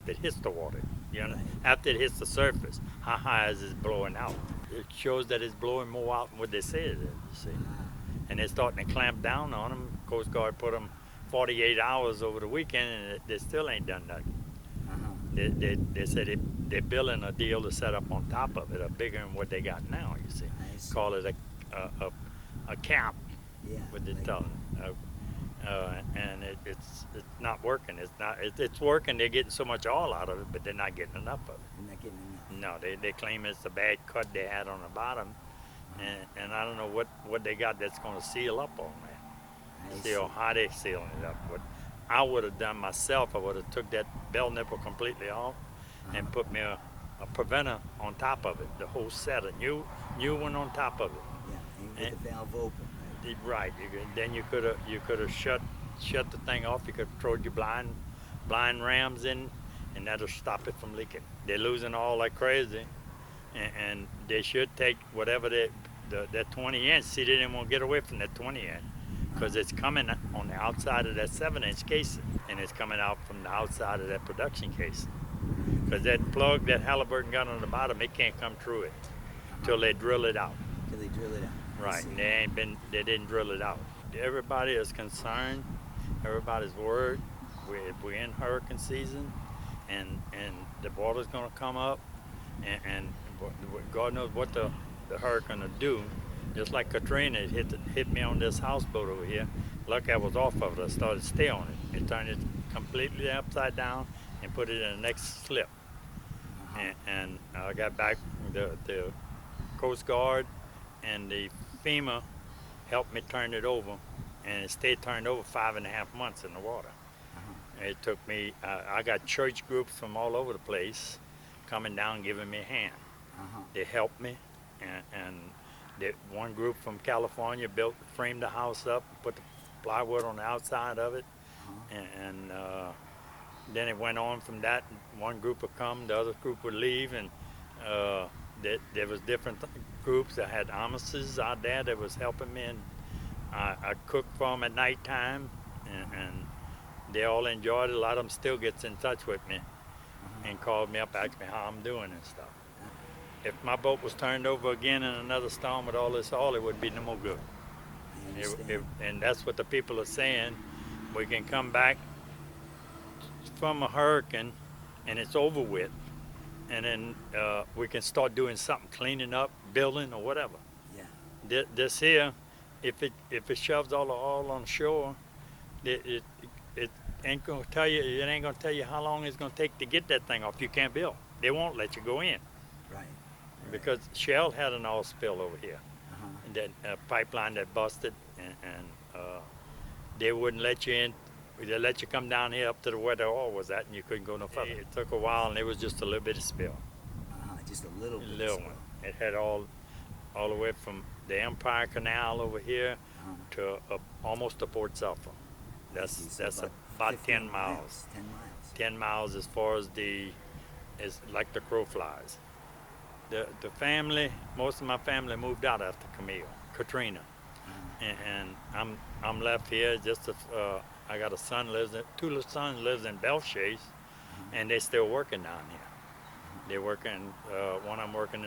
after it hits the water. You know, after it hits the surface, how high is it blowing out? It shows that it's blowing more out than what they say it is, you see. And they're starting to clamp down on them. Coast Guard put them 48 hours over the weekend, and they still ain't done nothing. They said they're building a deal to set up on top of it, bigger than what they got now, you see. Call it a cap, what they tell them. And it's not working. It's working. They're getting so much oil out of it, but they're not getting enough of it. They're not getting enough. No, they claim it's a bad cut they had on the bottom, and I don't know what they got that's going to seal up on that. See how they sealing it up. What I would have done myself, I would have took that bell nipple completely off and put me a preventer on top of it, the whole set, a new one on top of it. Yeah, and you get the valve open. Right. Then you could have shut the thing off. You could have thrown your blind rams in, and that'll stop it from leaking. They're losing oil like crazy, and they should take whatever that 20-inch. See, they didn't want to get away from that 20-inch because it's coming on the outside of that 7-inch casing, and it's coming out from the outside of that production casing. Because that plug that Halliburton got on the bottom, it can't come through it till they drill it out. Till they drill it out. Right, they didn't drill it out. Everybody is concerned. Everybody's worried. We're in hurricane season, and the water's going to come up, and God knows what the hurricane will do. Just like Katrina hit me on this houseboat over here. Lucky I was off of it. I started to stay on it. It turned it completely upside down and put it in the next slip. And I got back. The Coast Guard and the FEMA helped me turn it over, and it stayed turned over 5.5 months in the water. It took me, I got church groups from all over the place coming down giving me a hand. They helped me, and one group from California framed the house up, put the plywood on the outside of it, and then it went on from that. One group would come, the other group would leave, and there was different groups. I had Amises out there that was helping me, and I cooked for them at nighttime, and they all enjoyed it. A lot of them still gets in touch with me and called me up, asked me how I'm doing and stuff. If my boat was turned over again in another storm with all this oil, it would be no more good. And that's what the people are saying. We can come back from a hurricane and it's over with, and then we can start doing something, cleaning up, building, or whatever. This here, if it shoves all the oil on shore, it ain't gonna tell you. It ain't gonna tell you how long it's gonna take to get that thing off. You can't build. They won't let you go in. Right. Because Shell had an oil spill over here, and that pipeline that busted, and they wouldn't let you in. They let you come down here up to where the oil was at, and you couldn't go no further. It took a while, and it was just a little bit of spill. Just a little bit. Little one. It had all the way from the Empire Canal over here to almost to Port Sulphur. That's about 10 miles. 10 miles. 10 miles as far as like the crow flies. The family, most of my family moved out after Katrina, and I'm left here. I got a son two sons lives in Belchase, and they still working down here. They're working. One of them working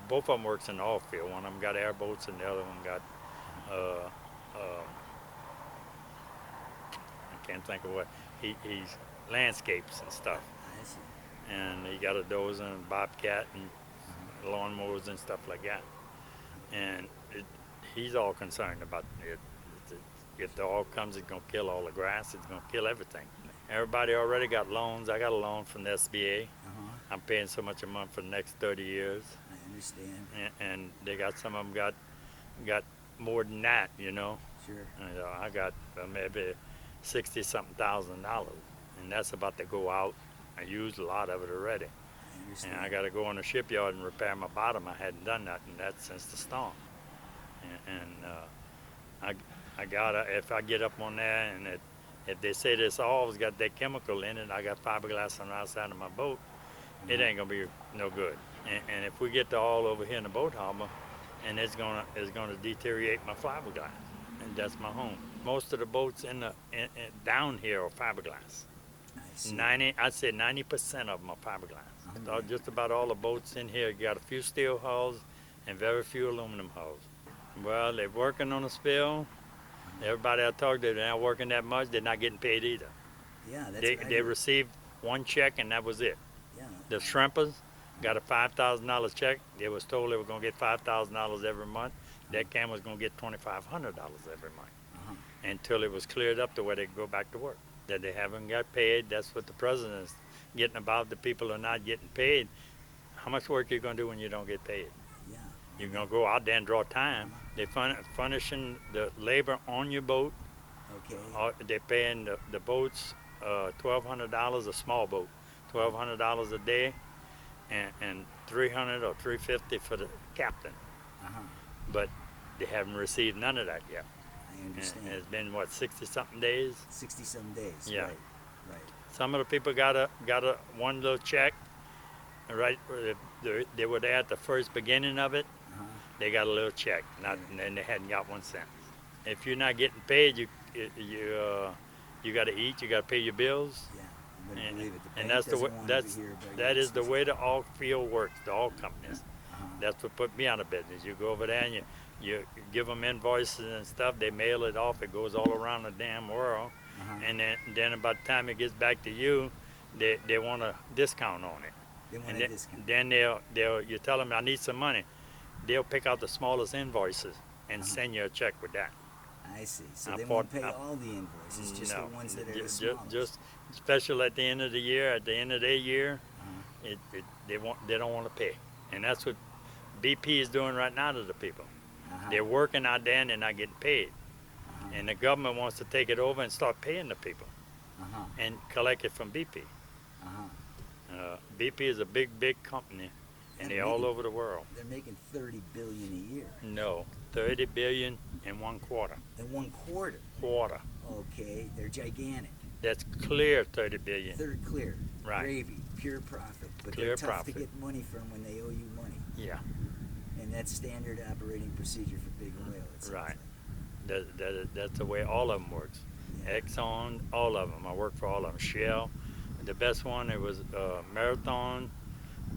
both of them works in the oil field. One of them got airboats, and the other one got I can't think of what he's landscapes and stuff. I see. And he got a dozer and bobcat and lawnmowers and stuff like that. And he's all concerned about it. If the oil comes, it's going to kill all the grass. It's going to kill everything. Everybody already got loans. I got a loan from the SBA. I'm paying so much a month for the next 30 years. I understand. And they got, some of them got more than that, you know. Sure. I got maybe $60-something thousand, and that's about to go out. I used a lot of it already. I understand. And I got to go in the shipyard and repair my bottom. I hadn't done that, and that's since the storm. I gotta, if I get up on there, and if they say this oil's got that chemical in it, I got fiberglass on the outside of my boat, it ain't gonna be no good. And if we get the oil over here in the boat harbor, and it's gonna deteriorate my fiberglass, and that's my home. Most of the boats down here are fiberglass. I see. I'd say 90% of them are fiberglass. Okay. Just about all the boats in here got a few steel hulls and very few aluminum hulls. Well, they're working on a spill. Everybody I talked to, they're not working that much. They're not getting paid either. Yeah, that's They what I they heard. received one check and that was it. Yeah. The shrimpers got a $5,000 check. They was told they were gonna get $5,000 every month. That cam was gonna get $2,500 every month Uh-huh. until it was cleared up to where they could go back to work. That they haven't got paid. That's what the president's getting about. The people are not getting paid. How much work are you gonna do when you don't get paid? Yeah. You're gonna go out there and draw time. They furnishing the labor on your boat. Okay. They're paying the boats $1,200 a small boat, $1,200 a day, and $300 or $350 for the captain. Uh-huh. But they haven't received none of that yet. I understand. And it's been what 60-something days. 60-some days. Yeah. Right. Right. Some of the people got a one little check. Right, they were there at the first beginning of it. Uh-huh. They got a little check, and then they hadn't got 1 cent. If you're not getting paid, you got to eat. You got to pay your bills. Yeah. You better believe it. The And bank that's the way. doesn't want to That's hear about that your is the business. way the oil field works. The oil companies. Uh-huh. That's what put me out of business. You go over there and you give them invoices and stuff. They mail it off. It goes all around the damn world. Uh-huh. And then by the time it gets back to you, they want a discount on it. They want And a discount. then you tell them I need some money. They'll pick out the smallest invoices and send you a check with that. I see. So I they bought- won't pay I- all the invoices, just No, the ones that are the ju- smallest. just special at the end of the year. At the end of their year, Uh-huh. they don't want to pay, and that's what BP is doing right now to the people. Uh-huh. They're working out there and they're not getting paid, Uh-huh. and the government wants to take it over and start paying the people Uh-huh. and collect it from BP. Uh-huh. BP is a big company, and Yeah, they're all over the world. They're making $30 billion a year. No, 30 billion in 1/4. In 1/4. Quarter. Okay, they're gigantic. That's clear 30 billion. Third clear. Right. Gravy, pure profit. But Pure they're tough profit. to get money from when they owe you money. Yeah, And that's standard operating procedure for big oil. It sounds right. like. That's the way all of them works. Yeah. Exxon, all of them. I work for all of them. Shell, the best one, it was Marathon,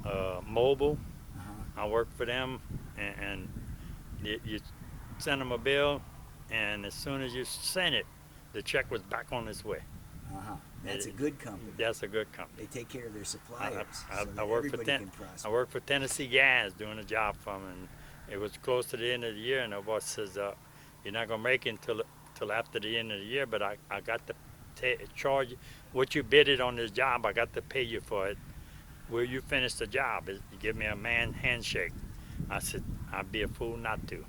Mobil. Uh-huh. I worked for them, and you send them a bill, and as soon as you sent it, the check was back on its way. Uh-huh. That's a It- good company. That's a good company. They take care of their suppliers. I so that worked for everybody can prosper. I worked for Tennessee Gas doing a job for them, and it was close to the end of the year, and the boss says, "You're not gonna make it till after the end of the year, but I got to charge what you bidded on this job. I got to pay you for it. Will you finish the job? You give me a man handshake." I said, "I'd be a fool not to,"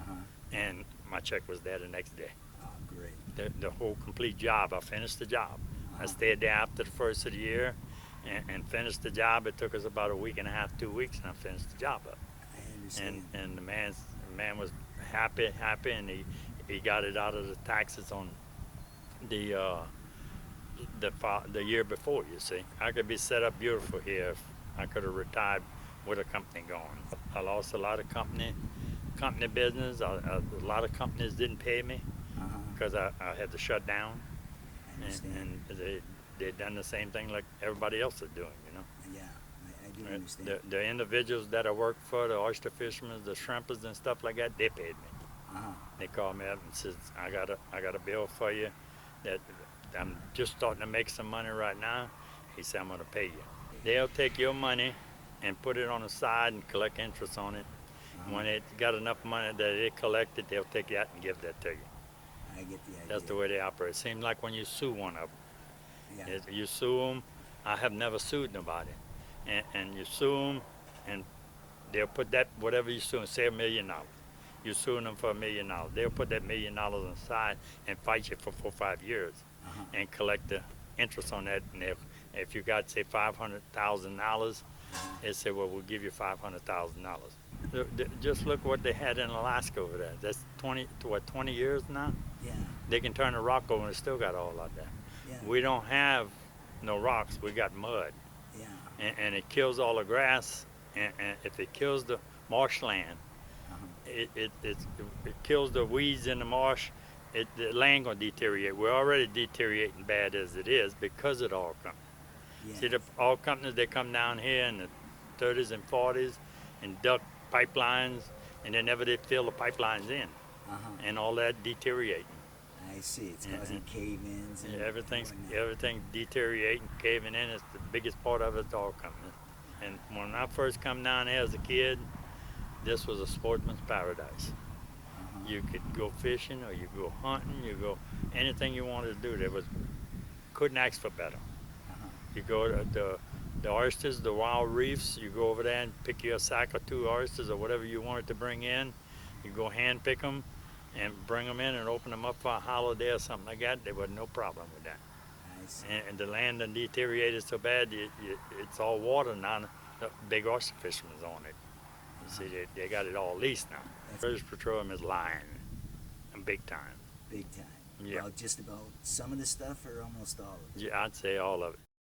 Uh-huh. and my check was there the next day. Oh, great. The whole complete job. I finished the job. I Uh-huh. stayed there after the first of the year and finished the job. It took us about a week and a half, 2 weeks, and I finished the job up. I understand. And the man was happy, and he got it out of the taxes on the year before. You see, I could be set up beautiful here if I could have retired with a company going. I lost a lot of company business. A lot of companies didn't pay me Uh-huh. because I had to shut down. I understand. And they done the same thing like everybody else is doing, you know. Yeah, I do understand. The individuals that I work for, the oyster fishermen, the shrimpers and stuff like that, they paid me. Uh-huh. They called me up and says, I got a bill for you that I'm just starting to make some money right now. He said, I'm gonna pay you. They'll take your money and put it on the side and collect interest on it. Uh-huh. When they got enough money that they collected, they'll take that and give that to you. I get the idea. That's the way they operate. It seems like when you sue one of them. Yeah. You sue them. I have never sued nobody, and you sue them, and they'll put that whatever you sue them, say $1 million. You're suing them for $1 million. They'll put that $1 million aside and fight you for 4 or 5 years, Uh-huh. and collect the interest on that. And if you got say $500,000, they say, well, we'll give you $500,000. Just look what they had in Alaska over there. That's 20 years now. Yeah. They can turn a rock over and it's still got all out there. Yeah. We don't have no rocks. We got mud, Yeah. and it kills all the grass. And if it kills the marshland, Uh-huh. it kills the weeds in the marsh. The land gonna deteriorate. We're already deteriorating bad as it is because of the oil company. Yeah. See, the oil companies, they come down here in the 30s and 40s and dug pipelines, and they never did fill the pipelines in, and all that deteriorating. I see. It's Yeah, causing cave-ins. And everything's whatnot. everything deteriorating, caving in. It's the biggest part of it's oil company. And when I first come down here as a kid, this was a sportsman's paradise. You could go fishing, or you go hunting, you go anything you wanted to do. Couldn't ask for better. You go to the oysters, the wild reefs. You go over there and pick you a sack or two oysters or whatever you wanted to bring in. You go hand pick them and bring them in and open them up for a holiday or something like that. There was no problem with that. I see. And the land done deteriorated so bad, it's all water now. The big oyster fishermen's on it. You see, they got it all leased now. British Petroleum is lying, and big time. Big time. Yeah. Well, just about some of the stuff or almost all of it? Yeah, I'd say all of it.